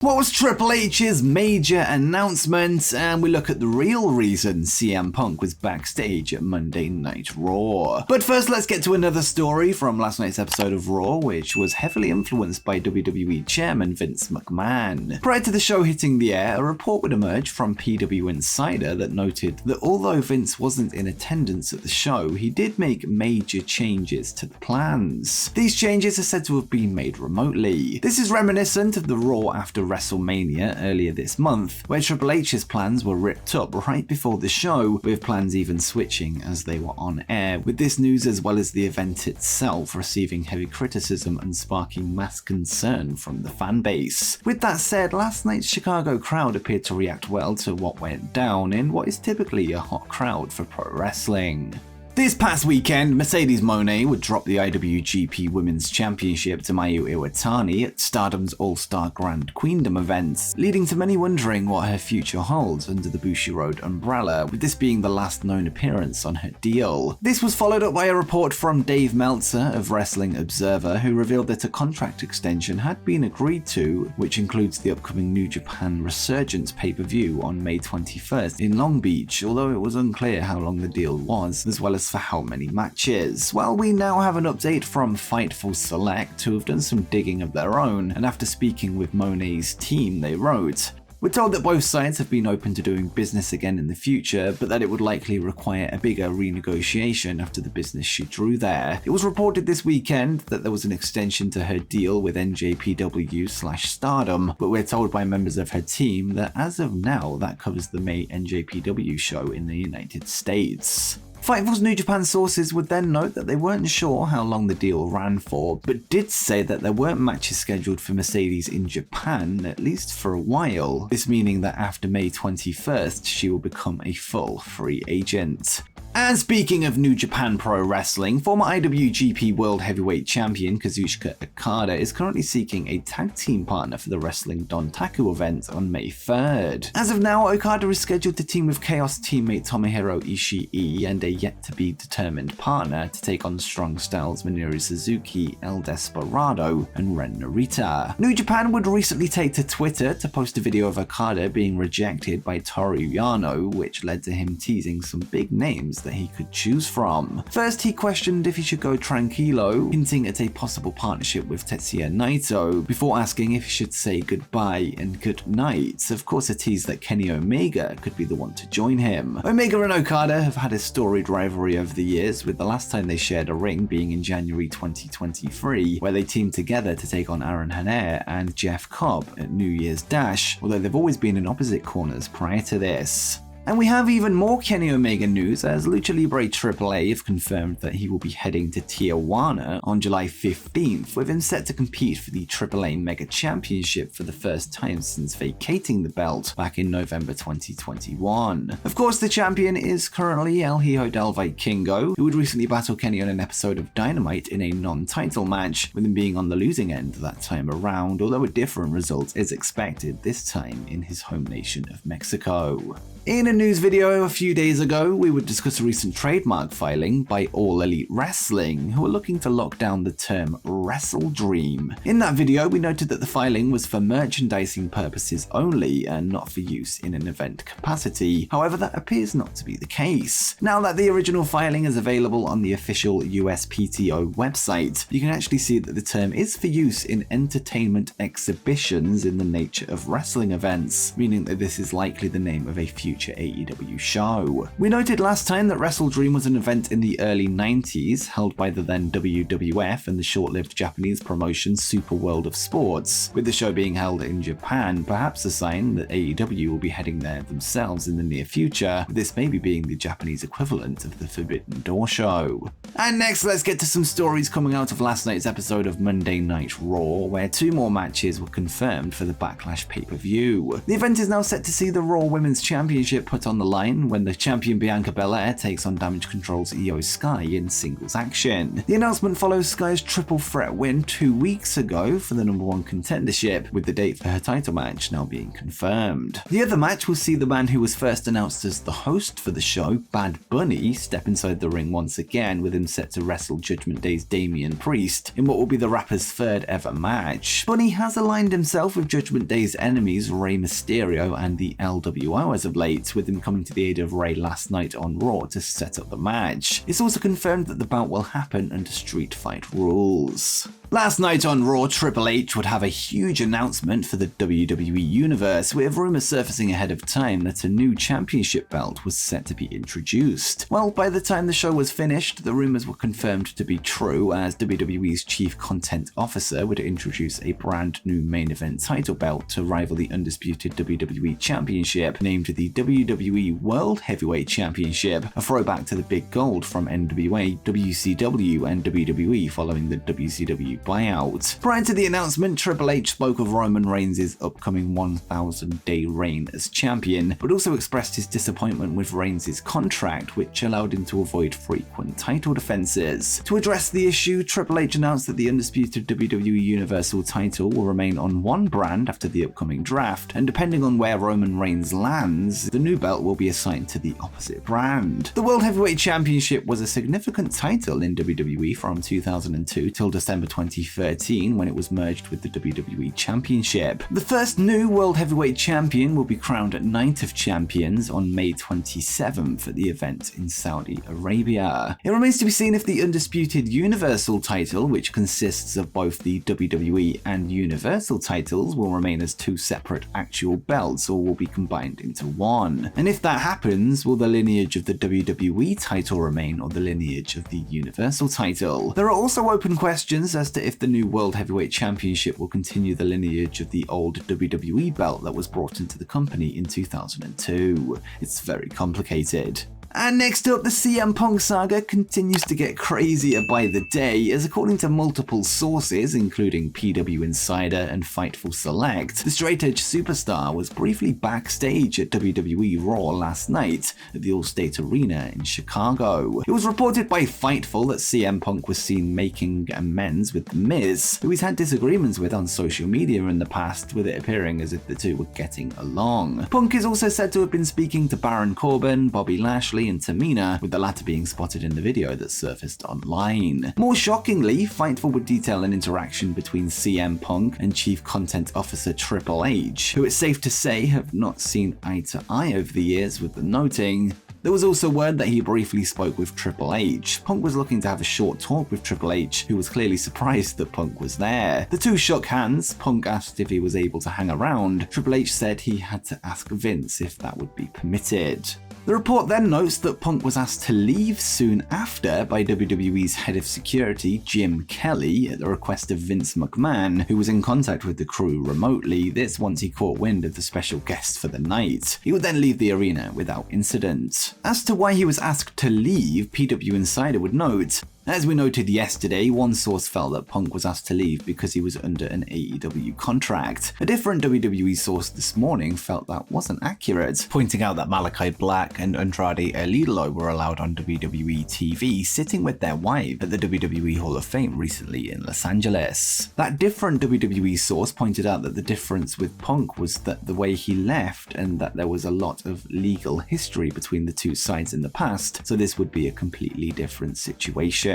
What was Triple H's major announcement? And we look at the real reason CM Punk was backstage at Monday Night Raw. But first, let's get to another story from last night's episode of Raw, which was heavily influenced by WWE chairman Vince McMahon. Prior to the show hitting the air, a report would emerge from PW Insider that noted that although Vince wasn't in attendance at the show, he did make major changes to the plans. These changes are said to have been made remotely. This is reminiscent of the Raw after WrestleMania earlier this month, where Triple H's plans were ripped up right before the show, with plans even switching as they were on air, with this news as well as the event itself receiving heavy criticism and sparking mass concern from the fan base. With that said, last night's Chicago crowd appeared to react well to what went down in what is typically a hot crowd for pro wrestling. This past weekend, Mercedes Moné would drop the IWGP Women's Championship to Mayu Iwatani at Stardom's All-Star Grand Queendom events, leading to many wondering what her future holds under the Bushiroad umbrella, with this being the last known appearance on her deal. This was followed up by a report from Dave Meltzer of Wrestling Observer, who revealed that a contract extension had been agreed to, which includes the upcoming New Japan Resurgence pay-per-view on May 21st in Long Beach, although it was unclear how long the deal was, as well as for how many matches. Well, we now have an update from Fightful Select, who have done some digging of their own, and after speaking with Moné's team, they wrote, "We're told that both sides have been open to doing business again in the future, but that it would likely require a bigger renegotiation after the business she drew there. It was reported this weekend that there was an extension to her deal with NJPW/Stardom, but we're told by members of her team that as of now, that covers the May NJPW show in the United States." Fightful's New Japan sources would then note that they weren't sure how long the deal ran for, but did say that there weren't matches scheduled for Mercedes in Japan, at least for a while, this meaning that after May 21st, she will become a full free agent. And speaking of New Japan Pro Wrestling, former IWGP World Heavyweight Champion Kazuchika Okada is currently seeking a tag team partner for the Wrestling Dontaku event on May 3rd. As of now, Okada is scheduled to team with Chaos teammate Tomohiro Ishii and a yet-to-be-determined partner to take on Strong Styles Minoru Suzuki, El Desperado, and Ren Narita. New Japan would recently take to Twitter to post a video of Okada being rejected by Toru Yano, which led to him teasing some big names that he could choose from. First, he questioned if he should go tranquilo, hinting at a possible partnership with Tetsuya Naito, before asking if he should say goodbye and good night. Of course, a tease that Kenny Omega could be the one to join him. Omega and Okada have had a storied rivalry over the years, with the last time they shared a ring being in January 2023, where they teamed together to take on Aaron Hanair and Jeff Cobb at New Year's Dash, although they've always been in opposite corners prior to this. And we have even more Kenny Omega news, as Lucha Libre AAA have confirmed that he will be heading to Tijuana on July 15th, with him set to compete for the AAA Mega Championship for the first time since vacating the belt back in November 2021. Of course, the champion is currently El Hijo del Vikingo, who would recently battle Kenny on an episode of Dynamite in a non-title match, with him being on the losing end that time around, although a different result is expected this time in his home nation of Mexico. In a news video a few days ago, we would discuss a recent trademark filing by All Elite Wrestling, who are looking to lock down the term Wrestle Dream. In that video, we noted that the filing was for merchandising purposes only and not for use in an event capacity. However, that appears not to be the case. Now that the original filing is available on the official USPTO website, you can actually see that the term is for use in entertainment exhibitions in the nature of wrestling events, meaning that this is likely the name of a future AEW show. We noted last time that Wrestle Dream was an event in the early 90s, held by the then WWF and the short-lived Japanese promotion Super World of Sports, with the show being held in Japan, perhaps a sign that AEW will be heading there themselves in the near future, with this maybe being the Japanese equivalent of the Forbidden Door show. And next, let's get to some stories coming out of last night's episode of Monday Night Raw, where 2 more matches were confirmed for the Backlash pay-per-view. The event is now set to see the Raw Women's Championship put on the line when the champion Bianca Belair takes on Damage Control's Io Sky in singles action. The announcement follows Sky's triple threat win 2 weeks ago for the #1 contendership, with the date for her title match now being confirmed. The other match will see the man who was first announced as the host for the show, Bad Bunny, step inside the ring once again, with him set to wrestle Judgment Day's Damian Priest in what will be the rapper's third ever match. Bunny has aligned himself with Judgment Day's enemies Rey Mysterio and the LWO as of late, with him coming to the aid of Rey last night on Raw to set up the match. It's also confirmed that the bout will happen under Street Fight rules. Last night on Raw, Triple H would have a huge announcement for the WWE Universe, with rumours surfacing ahead of time that a new championship belt was set to be introduced. Well, by the time the show was finished, the rumours were confirmed to be true, as WWE's Chief Content Officer would introduce a brand new main event title belt to rival the undisputed WWE Championship, named the WWE World Heavyweight Championship, a throwback to the big gold from NWA, WCW, and WWE following the WCW buyout. Prior to the announcement, Triple H spoke of Roman Reigns' upcoming 1,000-day reign as champion, but also expressed his disappointment with Reigns' contract, which allowed him to avoid frequent title defenses. To address the issue, Triple H announced that the undisputed WWE Universal title will remain on one brand after the upcoming draft, and depending on where Roman Reigns lands, the new belt will be assigned to the opposite brand. The World Heavyweight Championship was a significant title in WWE from 2002 till December 2013, when it was merged with the WWE Championship. The first new World Heavyweight Champion will be crowned at Night of Champions on May 27th at the event in Saudi Arabia. It remains to be seen if the undisputed Universal title, which consists of both the WWE and Universal titles, will remain as two separate actual belts or will be combined into one. And if that happens, will the lineage of the WWE title remain or the lineage of the Universal title? There are also open questions as to if the new World Heavyweight Championship will continue the lineage of the old WWE belt that was brought into the company in 2002. It's very complicated. And next up, the CM Punk saga continues to get crazier by the day, as according to multiple sources, including PW Insider and Fightful Select, the straight-edge superstar was briefly backstage at WWE Raw last night at the Allstate Arena in Chicago. It was reported by Fightful that CM Punk was seen making amends with The Miz, who he's had disagreements with on social media in the past, with it appearing as if the two were getting along. Punk is also said to have been speaking to Baron Corbin, Bobby Lashley, and Tamina, with the latter being spotted in the video that surfaced online. More shockingly, Fightful would detail an interaction between CM Punk and Chief Content Officer Triple H, who it's safe to say have not seen eye to eye over the years, with the noting, there was also word that he briefly spoke with Triple H. Punk was looking to have a short talk with Triple H, who was clearly surprised that Punk was there. The two shook hands. Punk asked if he was able to hang around. Triple H said he had to ask Vince if that would be permitted. The report then notes that Punk was asked to leave soon after by WWE's head of security, Jim Kelly, at the request of Vince McMahon, who was in contact with the crew remotely, this once he caught wind of the special guest for the night. He would then leave the arena without incident. As to why he was asked to leave, PW Insider would note, as we noted yesterday, one source felt that Punk was asked to leave because he was under an AEW contract. A different WWE source this morning felt that wasn't accurate, pointing out that Malachi Black and Andrade El Idolo were allowed on WWE TV, sitting with their wife at the WWE Hall of Fame recently in Los Angeles. That different WWE source pointed out that the difference with Punk was that the way he left, and that there was a lot of legal history between the two sides in the past, so this would be a completely different situation.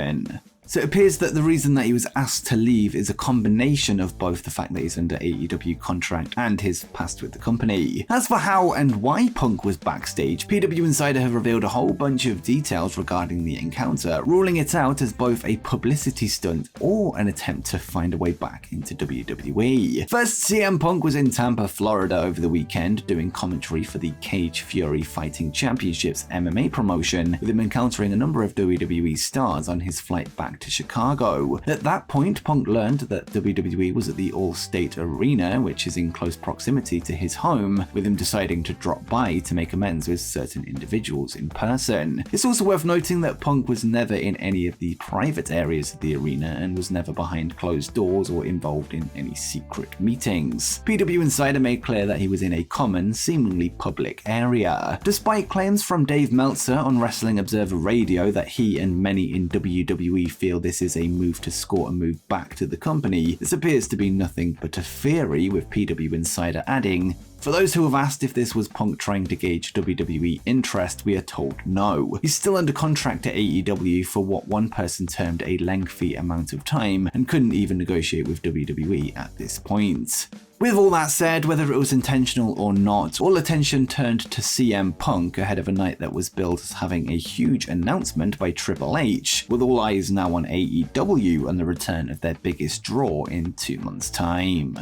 So it appears that the reason that he was asked to leave is a combination of both the fact that he's under AEW contract and his past with the company. As for how and why Punk was backstage, PW Insider have revealed a whole bunch of details regarding the encounter, ruling it out as both a publicity stunt or an attempt to find a way back into WWE. First, CM Punk was in Tampa, Florida over the weekend doing commentary for the Cage Fury Fighting Championships MMA promotion, with him encountering a number of WWE stars on his flight back back to Chicago. At that point, Punk learned that WWE was at the All-State Arena, which is in close proximity to his home, with him deciding to drop by to make amends with certain individuals in person. It's also worth noting that Punk was never in any of the private areas of the arena and was never behind closed doors or involved in any secret meetings. PW Insider made clear that he was in a common, seemingly public area. Despite claims from Dave Meltzer on Wrestling Observer Radio that he and many in WWE feel this is a move to score a move back to the company, this appears to be nothing but a theory, with PW Insider adding, "For those who have asked if this was Punk trying to gauge WWE interest, we are told no. He's still under contract to AEW for what one person termed a lengthy amount of time and couldn't even negotiate with WWE at this point." With all that said, whether it was intentional or not, all attention turned to CM Punk ahead of a night that was billed as having a huge announcement by Triple H, with all eyes now on AEW and the return of their biggest draw in 2 months' time.